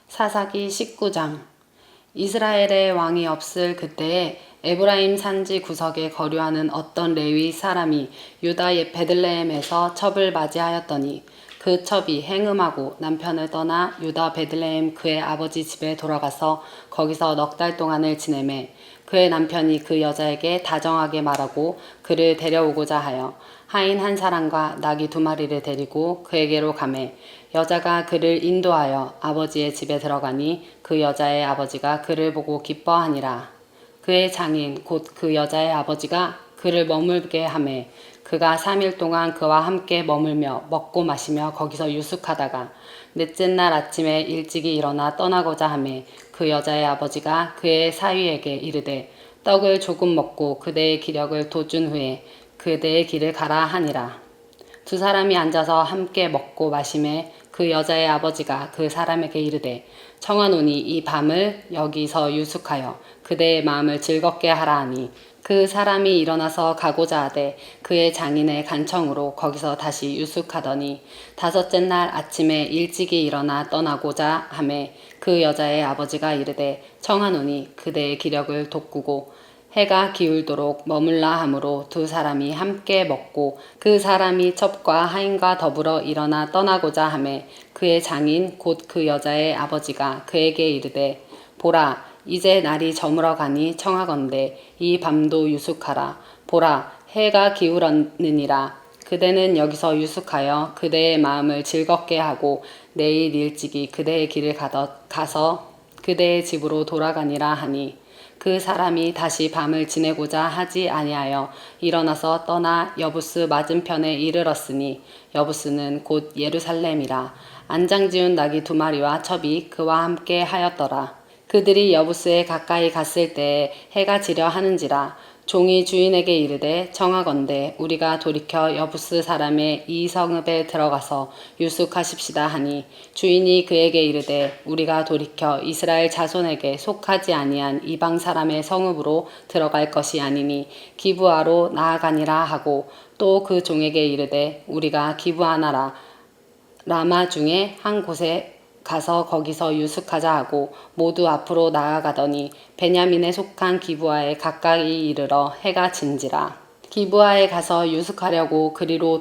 사사기 19장. 이스라엘의 왕이 없을 그때에 에브라임 산지 구석에 거류하는 어떤 레위 사람이 유다의 베들레헴에서 첩을 맞이하였더니 그 첩이 행음하고 남편을 떠나 유다 베들레헴 그의 아버지 집에 돌아가서 거기서 넉 달 동안을 지내매 그의 남편이 그 여자에게 다정하게 말하고 그를 데려오고자 하여 하인 한 사람과 나귀 2마리를 데리고 그에게로 가매 여자가 그를 인도하여 아버지의 집에 들어가니 그 여자의 아버지가 그를 보고 기뻐하니라. 그의 장인 곧 그 여자의 아버지가 그를 머물게 하매 그가 3일 동안 그와 함께 머물며 먹고 마시며 거기서 유숙하다가 넷째 날 아침에 일찍이 일어나 떠나고자 하매 그 여자의 아버지가 그의 사위에게 이르되 떡을 조금 먹고 그대의 기력을 돋준 후에 그대의 길을 가라 하니라. 두 사람이 앉아서 함께 먹고 마시매 그 여자의 아버지가 그 사람에게 이르되 청하노니 이 밤을 여기서 유숙하여 그대의 마음을 즐겁게 하라 하니 그 사람이 일어나서 가고자 하되 그의 장인의 간청으로 거기서 다시 유숙하더니 5째 날 아침에 일찍이 일어나 떠나고자 하매 그 여자의 아버지가 이르되 청하노니 그대의 기력을 돋구고 해가 기울도록 머물라 하므로 두 사람이 함께 먹고 그 사람이 첩과 하인과 더불어 일어나 떠나고자 하매 그의 장인 곧 그 여자의 아버지가 그에게 이르되 보라 이제 날이 저물어 가니 청하건대 이 밤도 유숙하라. 보라 해가 기울었느니라. 그대는 여기서 유숙하여 그대의 마음을 즐겁게 하고 내일 일찍이 그대의 길을 가서 그대의 집으로 돌아가니라 하니 그 사람이 다시 밤을 지내고자 하지 아니하여 일어나서 떠나 여부스 맞은편에 이르렀으니 여부스는 곧 예루살렘이라. 안장지운 나귀 2마리와 첩이 그와 함께 하였더라. 그들이 여부스에 가까이 갔을 때에 해가 지려 하는지라. 종이 주인에게 이르되 청하건대 우리가 돌이켜 여부스 사람의 이 성읍에 들어가서 유숙하십시다 하니 주인이 그에게 이르되 우리가 돌이켜 이스라엘 자손에게 속하지 아니한 이방 사람의 성읍으로 들어갈 것이 아니니 기브아로 나아가니라 하고 또 그 종에게 이르되 우리가 기브아나라 라마 중에 한 곳에 가서 거기서 유숙하자 하고 모두 앞으로 나아가더니 베냐민에 속한 기브아에 가까이 이르러 해가 진지라. 기브아에 가서 유숙하려고 그리로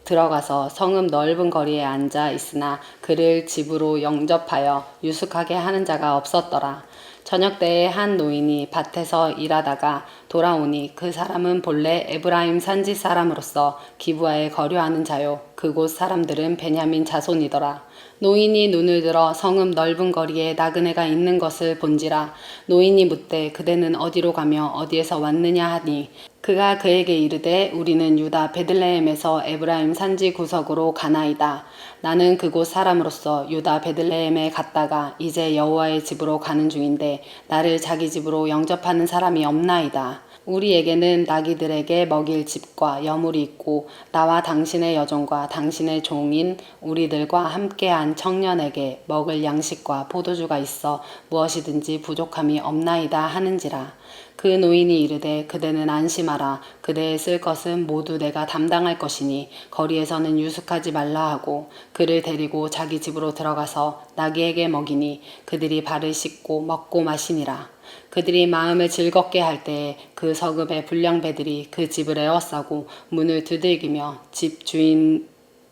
들어가서 성읍 넓은 거리에 앉아 있으나 그를 집으로 영접하여 유숙하게 하는 자가 없었더라. 저녁 때에 한 노인이 밭에서 일하다가 돌아오니 그 사람은 본래 에브라임 산지 사람으로서 기브아에 거류하는 자요 그곳 사람들은 베냐민 자손이더라. 노인이 눈을 들어 성읍 넓은 거리에 나그네가 있는 것을 본지라. 노인이 묻되 그대는 어디로 가며 어디에서 왔느냐 하니 그가 그에게 이르되 우리는 유다 베들레헴에서 에브라임 산지 구석으로 가나이다. 나는 그곳 사람으로서 유다 베들레헴에 갔다가 이제 여호와의 집으로 가는 중인데 나를 자기 집으로 영접하는 사람이 없나이다. 우리에게는 나귀들에게 먹일 집과 여물이 있고 나와 당신의 여종과 당신의 종인 우리들과 함께한 청년에게 먹을 양식과 포도주가 있어 무엇이든지 부족함이 없나이다 하는지라. 그 노인이 이르되 그대는 안심하라. 그대의 쓸 것은 모두 내가 담당할 것이니 거리에서는 유숙하지 말라 하고 그를 데리고 자기 집으로 들어가서 나귀에게 먹이니 그들이 발을 씻고 먹고 마시니라. 그들이 마음을 즐겁게 할 때에 그 서급의 불량배들이 그 집을 에워싸고 문을 두들기며 집 주인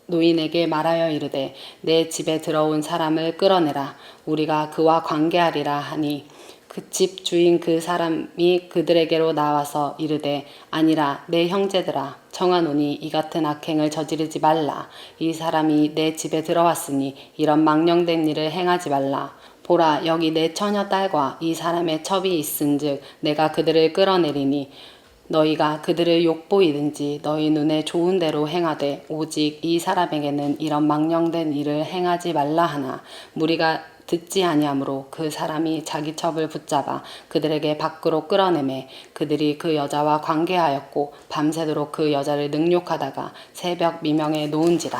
노인에게 말하여 이르되 내 집에 들어온 사람을 끌어내라. 우리가 그와 관계하리라 하니 그 집 주인 그 사람이 그들에게로 나와서 이르되 아니라 내 형제들아 청하노니 이 같은 악행을 저지르지 말라. 이 사람이 내 집에 들어왔으니 이런 망령된 일을 행하지 말라. 보라 여기 내 처녀 딸과 이 사람의 첩이 있은즉 내가 그들을 끌어내리니 너희가 그들을 욕보이든지 너희 눈에 좋은 대로 행하되 오직 이 사람에게는 이런 망령된 일을 행하지 말라 하나 무리가 듣지 아니하므로 그 사람이 자기 첩을 붙잡아 그들에게 밖으로 끌어내매 그들이 그 여자와 관계하였고 밤새도록 그 여자를 능욕하다가 새벽 미명에 놓은지라.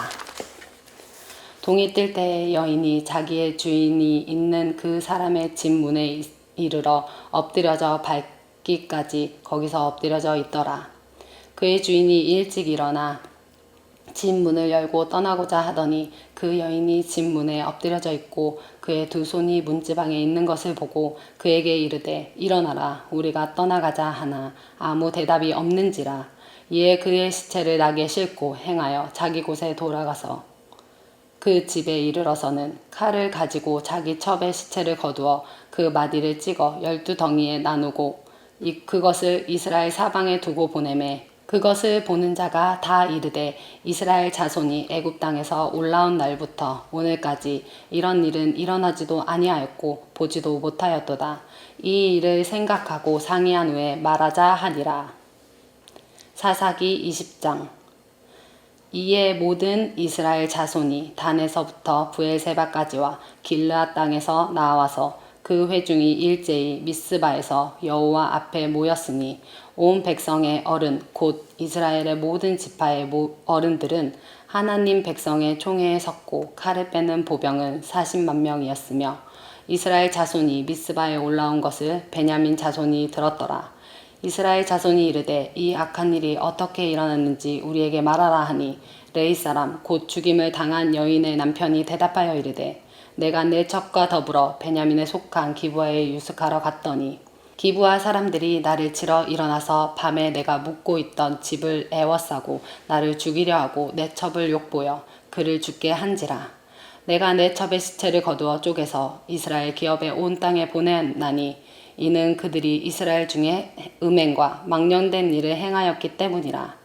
동이 뜰 때에 여인이 자기의 주인이 있는 그 사람의 집 문에 이르러 엎드려져 밟기까지 거기서 엎드려져 있더라. 그의 주인이 일찍 일어나 집 문을 열고 떠나고자 하더니 그 여인이 집 문에 엎드려져 있고 그의 두 손이 문지방에 있는 것을 보고 그에게 이르되 일어나라 우리가 떠나가자 하나 아무 대답이 없는지라. 이에 그의 시체를 낙에 싣고 행하여 자기 곳에 돌아가서 그 집에 이르러서는 칼을 가지고 자기 첩의 시체를 거두어 그 마디를 찍어 12덩이에 나누고 그것을 이스라엘 사방에 두고 보내매 그것을 보는 자가 다 이르되 이스라엘 자손이 애굽 땅에서 올라온 날부터 오늘까지 이런 일은 일어나지도 아니하였고 보지도 못하였도다. 이 일을 생각하고 상의한 후에 말하자 하니라. 사사기 20장. 이에 모든 이스라엘 자손이 단에서부터 브엘세바까지와 길르앗 땅에서 나와서 그 회중이 일제히 미스바에서 여호와 앞에 모였으니 온 백성의 어른 곧 이스라엘의 모든 지파의 어른들은 하나님 백성의 총회에 섰고 칼을 빼는 보병은 40만 명이었으며 이스라엘 자손이 미스바에 올라온 것을 베냐민 자손이 들었더라. 이스라엘 자손이 이르되 이 악한 일이 어떻게 일어났는지 우리에게 말하라 하니 레이 사람 곧 죽임을 당한 여인의 남편이 대답하여 이르되 내가 내 첩과 더불어 베냐민에 속한 기브아에 유숙하러 갔더니 기브아 사람들이 나를 치러 일어나서 밤에 내가 묵고 있던 집을 에워싸고 나를 죽이려 하고 내 첩을 욕보여 그를 죽게 한지라. 내가 내 첩의 시체를 거두어 쪼개서 이스라엘 기업의 온 땅에 보내나니 이는 그들이 이스라엘 중에 음행과 망령된 일을 행하였기 때문이라.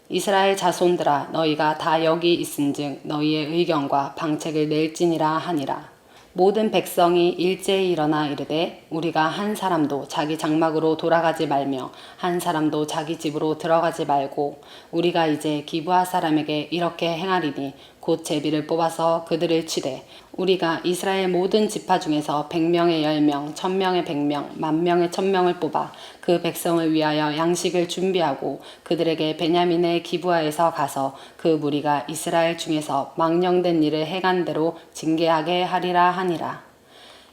이스라엘 자손들아 너희가 다 여기 있은즉 너희의 의견과 방책을 낼지니라 하니라. 모든 백성이 일제히 일어나 이르되 우리가 한 사람도 자기 장막으로 돌아가지 말며 한 사람도 자기 집으로 들어가지 말고 우리가 이제 기브아 사람에게 이렇게 행하리니 곧 제비를 뽑아서 그들을 치되 우리가 이스라엘 모든 지파 중에서 100명의 10명, 1000명의 100명, 10,000명의 1000명을 뽑아 그 백성을 위하여 양식을 준비하고 그들에게 베냐민의 기브아에서 가서 그 무리가 이스라엘 중에서 망령된 일을 행한 대로 징계하게 하리라 하니라.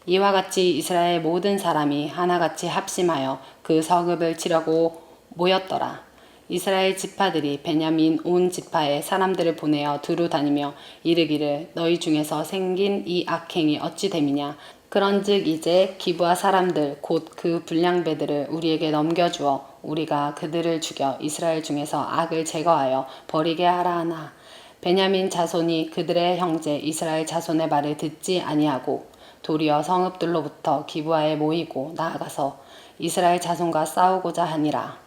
이와 같이 이스라엘 모든 사람이 하나같이 합심하여 그 서급을 치려고 모였더라. 이스라엘 지파들이 베냐민 온 지파에 사람들을 보내어 두루 다니며 이르기를 너희 중에서 생긴 이 악행이 어찌 됨이냐. 그런즉 이제 기브아 사람들 곧 그 불량배들을 우리에게 넘겨주어 우리가 그들을 죽여 이스라엘 중에서 악을 제거하여 버리게 하라 하나. 베냐민 자손이 그들의 형제 이스라엘 자손의 말을 듣지 아니하고 도리어 성읍들로부터 기브아에 모이고 나아가서 이스라엘 자손과 싸우고자 하니라.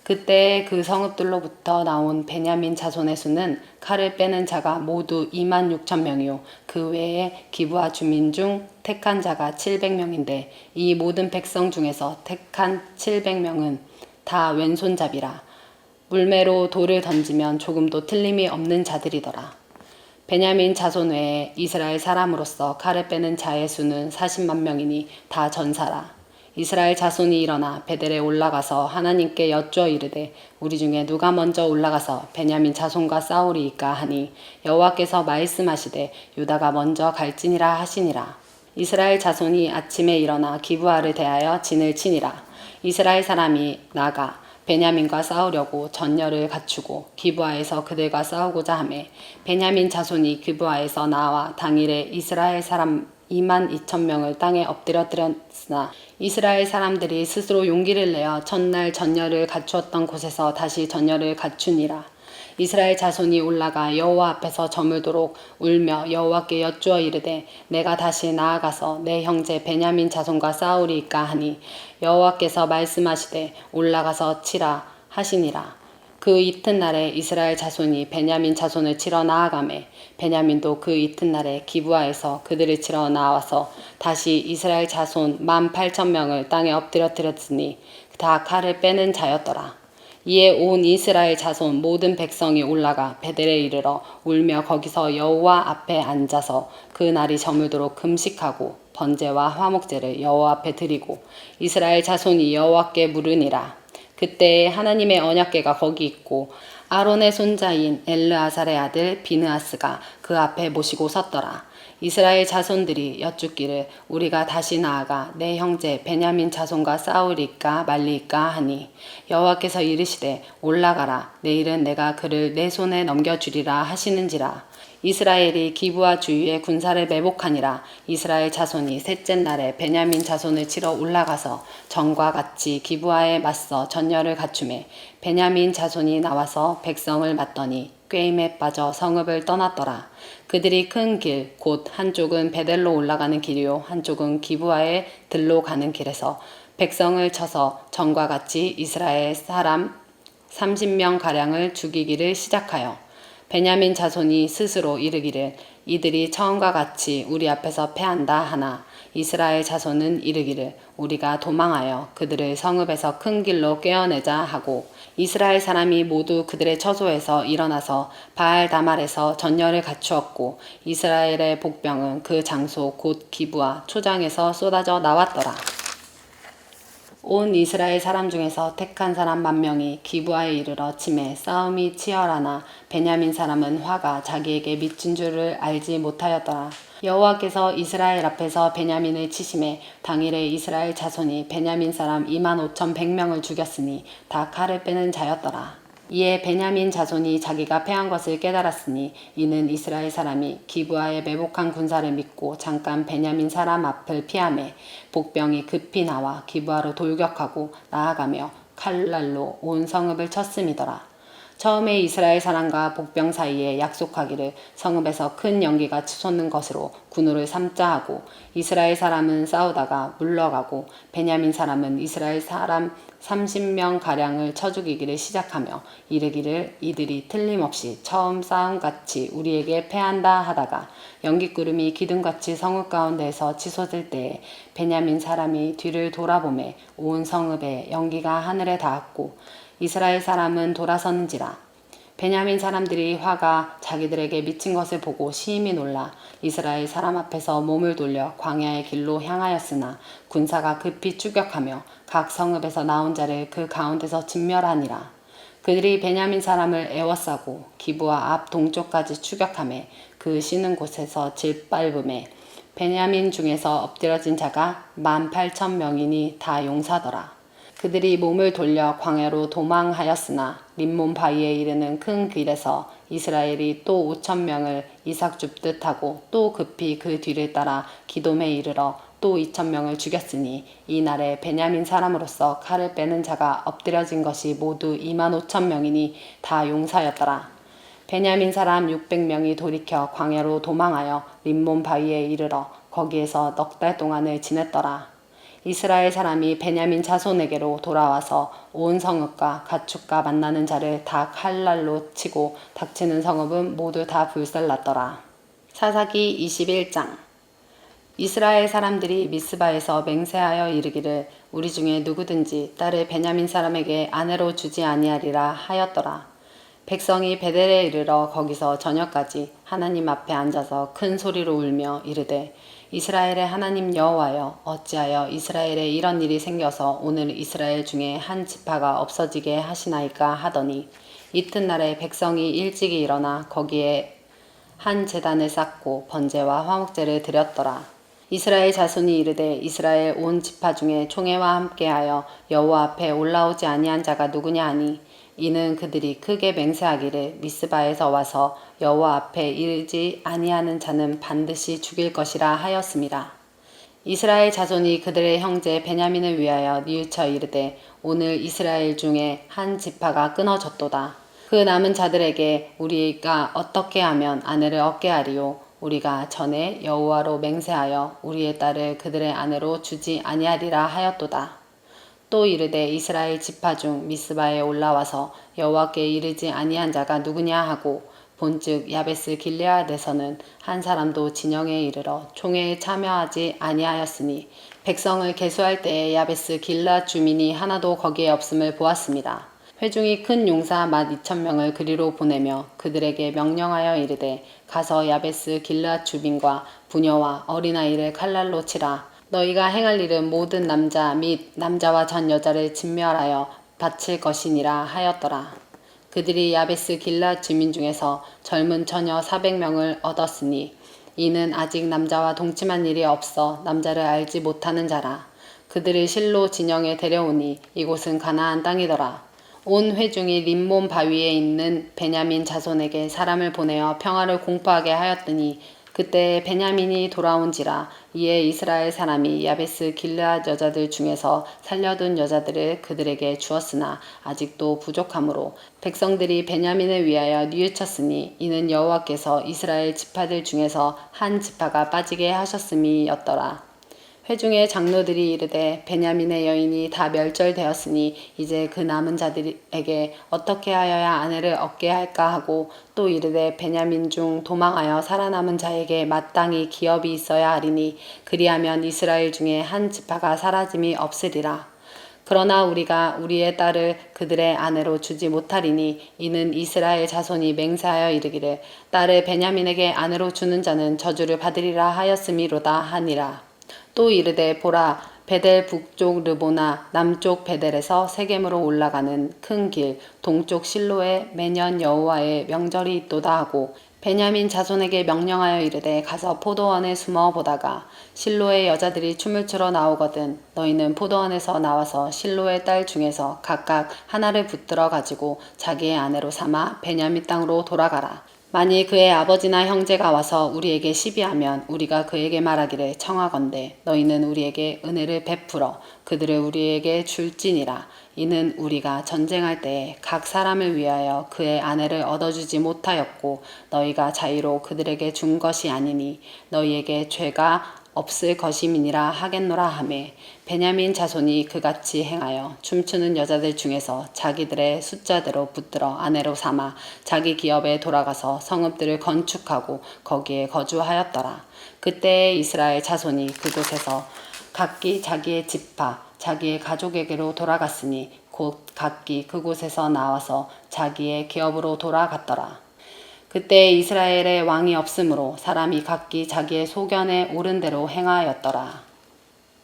그때 그 성읍들로부터 나온 베냐민 자손의 수는 칼을 빼는 자가 모두 26,000명이요 그 외에 기브아 주민 중 택한 자가 700명인데 이 모든 백성 중에서 택한 700명은 다 왼손잡이라. 물매로 돌을 던지면 조금도 틀림이 없는 자들이더라. 베냐민 자손 외에 이스라엘 사람으로서 칼을 빼는 자의 수는 40만 명이니 다 전사라. 이스라엘 자손이 일어나 베델에 올라가서 하나님께 여쭈어 이르되 우리 중에 누가 먼저 올라가서 베냐민 자손과 싸우리이까 하니 여호와께서 말씀하시되 유다가 먼저 갈지니라 하시니라. 이스라엘 자손이 아침에 일어나 기브아를 대하여 진을 치니라. 이스라엘 사람이 나가 베냐민과 싸우려고 전열을 갖추고 기브아에서 그들과 싸우고자 하매 베냐민 자손이 기브아에서 나와 당일에 이스라엘 사람 22,000명을 땅에 엎드렸으나 이스라엘 사람들이 스스로 용기를 내어 첫날 전열을 갖추었던 곳에서 다시 전열을 갖추니라. 이스라엘 자손이 올라가 여호와 앞에서 저물도록 울며 여호와께 여쭈어 이르되 내가 다시 나아가서 내 형제 베냐민 자손과 싸우리이까 하니 여호와께서 말씀하시되 올라가서 치라 하시니라. 그 이튿날에 이스라엘 자손이 베냐민 자손을 치러 나아가매 베냐민도 그 이튿날에 기브아에서 그들을 치러 나와서 다시 이스라엘 자손 18,000명을 땅에 엎드렸으니 다 칼을 빼는 자였더라. 이에 온 이스라엘 자손 모든 백성이 올라가 베델에 이르러 울며 거기서 여호와 앞에 앉아서 그 날이 저물도록 금식하고 번제와 화목제를 여호와 앞에 드리고 이스라엘 자손이 여호와께 물으니라. 그때 하나님의 언약궤가 거기 있고 아론의 손자인 엘르아살의 아들 비느하스가 그 앞에 모시고 섰더라. 이스라엘 자손들이 여쭙기를 우리가 다시 나아가 내 형제 베냐민 자손과 싸우리까 말리까 하니 여호와께서 이르시되 올라가라 내일은 내가 그를 내 손에 넘겨주리라 하시는지라. 이스라엘이 기브와 주위의 군사를 매복하니라. 이스라엘 자손이 셋째 날에 베냐민 자손을 치러 올라가서 전과 같이 기브와에 맞서 전열을 갖추매 베냐민 자손이 나와서 백성을 맞더니 꾀임에 빠져 성읍을 떠났더라. 그들이 큰 길, 곧 한쪽은 베델로 올라가는 길이요 한쪽은 기브와에 들로 가는 길에서 백성을 쳐서 전과 같이 이스라엘 사람 30명 가량을 죽이기를 시작하여 베냐민 자손이 스스로 이르기를 이들이 처음과 같이 우리 앞에서 패한다 하나 이스라엘 자손은 이르기를 우리가 도망하여 그들을 성읍에서 큰 길로 꿰어내자 하고 이스라엘 사람이 모두 그들의 처소에서 일어나서 바알 다말에서 전열을 갖추었고 이스라엘의 복병은 그 장소 곧 기브와 초장에서 쏟아져 나왔더라. 온 이스라엘 사람 중에서 택한 사람 10,000명이 기브아에 이르러 치매 싸움이 치열하나 베냐민 사람은 화가 자기에게 미친 줄을 알지 못하였더라. 여호와께서 이스라엘 앞에서 베냐민을 치심에 당일에 이스라엘 자손이 베냐민 사람 25,100명을 죽였으니 다 칼을 빼는 자였더라. 이에 베냐민 자손이 자기가 패한 것을 깨달았으니 이는 이스라엘 사람이 기브아에 매복한 군사를 믿고 잠깐 베냐민 사람 앞을 피하매 복병이 급히 나와 기브아로 돌격하고 나아가며 칼날로 온 성읍을 쳤음이더라. 처음에 이스라엘 사람과 복병 사이에 약속하기를 성읍에서 큰 연기가 치솟는 것으로 군우를 삼자 하고 이스라엘 사람은 싸우다가 물러가고 베냐민 사람은 이스라엘 사람 30명 가량을 쳐 죽이기를 시작하며 이르기를 이들이 틀림없이 처음 싸움같이 우리에게 패한다 하다가 연기구름이 기둥같이 성읍 가운데에서 치솟을 때에 베냐민 사람이 뒤를 돌아보매 온 성읍에 연기가 하늘에 닿았고 이스라엘 사람은 돌아섰는지라. 베냐민 사람들이 화가 자기들에게 미친 것을 보고 심히 놀라 이스라엘 사람 앞에서 몸을 돌려 광야의 길로 향하였으나 군사가 급히 추격하며 각 성읍에서 나온 자를 그 가운데서 진멸하니라. 그들이 베냐민 사람을 에워싸고 기브와 앞 동쪽까지 추격하며 그 쉬는 곳에서 짓밟음에 베냐민 중에서 엎드러진 자가 18,000명이니 다 용사더라. 그들이 몸을 돌려 광야로 도망하였으나 림몬 바위에 이르는 큰 길에서 이스라엘이 또 5,000명을 이삭 줍듯 하고 또 급히 그 뒤를 따라 기돔에 이르러 또 2,000명을 죽였으니 이 날에 베냐민 사람으로서 칼을 빼는 자가 엎드려진 것이 모두 25,000명이니 다 용사였더라. 베냐민 사람 600명이 돌이켜 광야로 도망하여 림몬 바위에 이르러 거기에서 넉 달 동안을 지냈더라. 이스라엘 사람이 베냐민 자손에게로 돌아와서 온 성읍과 가축과 만나는 자를 다 칼날로 치고 닥치는 성읍은 모두 다 불살랐더라. 사사기 21장. 이스라엘 사람들이 미스바에서 맹세하여 이르기를 우리 중에 누구든지 딸을 베냐민 사람에게 아내로 주지 아니하리라 하였더라. 백성이 베델에 이르러 거기서 저녁까지 하나님 앞에 앉아서 큰 소리로 울며 이르되 이스라엘의 하나님 여호와여 어찌하여 이스라엘에 이런 일이 생겨서 오늘 이스라엘 중에 한 지파가 없어지게 하시나이까 하더니 이튿날에 백성이 일찍이 일어나 거기에 한 제단을 쌓고 번제와 화목제를 드렸더라. 이스라엘 자손이 이르되 이스라엘 온 지파 중에 총회와 함께하여 여호와 앞에 올라오지 아니한 자가 누구냐 하니 이는 그들이 크게 맹세하기를 미스바에서 와서 여호와 앞에 이르지 아니하는 자는 반드시 죽일 것이라 하였습니다. 이스라엘 자손이 그들의 형제 베냐민을 위하여 뉘우쳐 이르되 오늘 이스라엘 중에 한 지파가 끊어졌도다. 그 남은 자들에게 우리가 어떻게 하면 아내를 얻게 하리요. 우리가 전에 여호와로 맹세하여 우리의 딸을 그들의 아내로 주지 아니하리라 하였도다. 또 이르되 이스라엘 지파 중 미스바에 올라와서 여호와께 이르지 아니한 자가 누구냐 하고 본즉 야베스 길르앗에서는 한 사람도 진영에 이르러 총회에 참여하지 아니하였으니 백성을 계수할 때에 야베스 길르앗 주민이 하나도 거기에 없음을 보았습니다. 회중이 큰 용사 12,000명을 그리로 보내며 그들에게 명령하여 이르되 가서 야베스 길르앗 주민과 부녀와 어린아이를 칼날로 치라. 너희가 행할 일은 모든 남자 및 남자와 전 여자를 진멸하여 바칠 것이니라 하였더라. 그들이 야베스 길앗 주민 중에서 젊은 처녀 400명을 얻었으니 이는 아직 남자와 동침한 일이 없어 남자를 알지 못하는 자라. 그들을 실로 진영에 데려오니 이곳은 가나안 땅이더라. 온 회중이 림몬 바위에 있는 베냐민 자손에게 사람을 보내어 평화를 공포하게 하였더니 그때 베냐민이 돌아온지라. 이에 이스라엘 사람이 야베스 길르앗 여자들 중에서 살려둔 여자들을 그들에게 주었으나 아직도 부족하므로 백성들이 베냐민을 위하여 뉘우쳤으니 이는 여호와께서 이스라엘 지파들 중에서 한 지파가 빠지게 하셨음이었더라. 회중의 장로들이 이르되 베냐민의 여인이 다 멸절되었으니 이제 그 남은 자들에게 어떻게 하여야 아내를 얻게 할까 하고 또 이르되 베냐민 중 도망하여 살아남은 자에게 마땅히 기업이 있어야 하리니 그리하면 이스라엘 중에 한 지파가 사라짐이 없으리라. 그러나 우리가 우리의 딸을 그들의 아내로 주지 못하리니 이는 이스라엘 자손이 맹세하여 이르기를 딸을 베냐민에게 아내로 주는 자는 저주를 받으리라 하였음이로다 하니라. 또 이르되 보라 베델 북쪽 르보나 남쪽 베델에서 세겜으로 올라가는 큰 길 동쪽 실로에 매년 여호와의 명절이 있도다 하고 베냐민 자손에게 명령하여 이르되 가서 포도원에 숨어 보다가 실로의 여자들이 춤을 추러 나오거든 너희는 포도원에서 나와서 실로의 딸 중에서 각각 하나를 붙들어 가지고 자기의 아내로 삼아 베냐민 땅으로 돌아가라. 만일 그의 아버지나 형제가 와서 우리에게 시비하면 우리가 그에게 말하기를 청하건대 너희는 우리에게 은혜를 베풀어 그들을 우리에게 줄지니라. 이는 우리가 전쟁할 때에 각 사람을 위하여 그의 아내를 얻어주지 못하였고 너희가 자의로 그들에게 준 것이 아니니 너희에게 죄가 없을 것임이니라 하겠노라 하매 베냐민 자손이 그같이 행하여 춤추는 여자들 중에서 자기들의 숫자대로 붙들어 아내로 삼아 자기 기업에 돌아가서 성읍들을 건축하고 거기에 거주하였더라. 그때 이스라엘 자손이 그곳에서 각기 자기의 지파 자기의 가족에게로 돌아갔으니 곧 각기 그곳에서 나와서 자기의 기업으로 돌아갔더라. 그때 이스라엘에 왕이 없으므로 사람이 각기 자기의 소견에 옳은 대로 행하였더라.